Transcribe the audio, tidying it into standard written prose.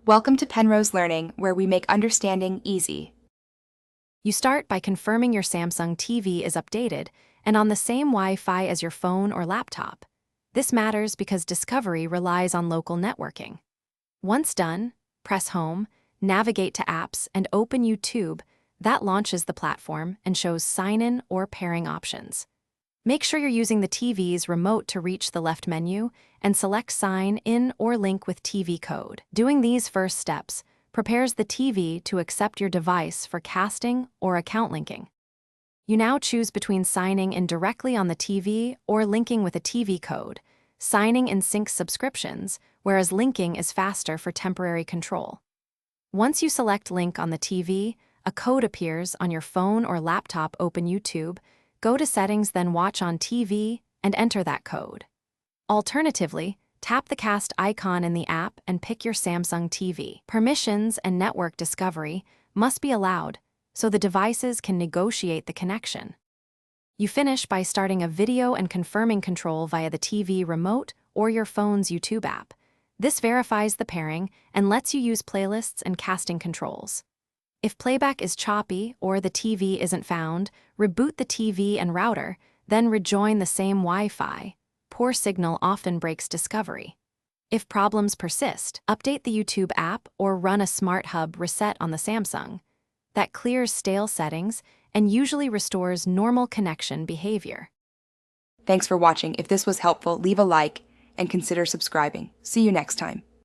Welcome to Penrose Learning, where we make understanding easy. You start by confirming your Samsung TV is updated and on the same Wi-Fi as your phone or laptop. This matters because Discovery relies on local networking. Once done, press Home, navigate to Apps, and open YouTube. That launches the platform and shows sign-in or pairing options. Make sure you're using the TV's remote to reach the left menu and select Sign In or Link with TV Code. Doing these first steps prepares the TV to accept your device for casting or account linking. You now choose between signing in directly on the TV or linking with a TV code. Signing in syncs subscriptions, whereas linking is faster for temporary control. Once you select Link on the TV, a code appears on your phone or laptop. Open YouTube, go to Settings, then Watch on TV, and enter that code. Alternatively, tap the cast icon in the app and pick your Samsung TV. Permissions and network discovery must be allowed so the devices can negotiate the connection. You finish by starting a video and confirming control via the TV remote or your phone's YouTube app. This verifies the pairing and lets you use playlists and casting controls. If playback is choppy or the TV isn't found, reboot the TV and router, then rejoin the same Wi-Fi. Poor signal often breaks Discovery. If problems persist, update the YouTube app or run a Smart Hub reset on the Samsung. That clears stale settings and usually restores normal connection behavior. Thanks for watching. If this was helpful, leave a like and consider subscribing. See you next time.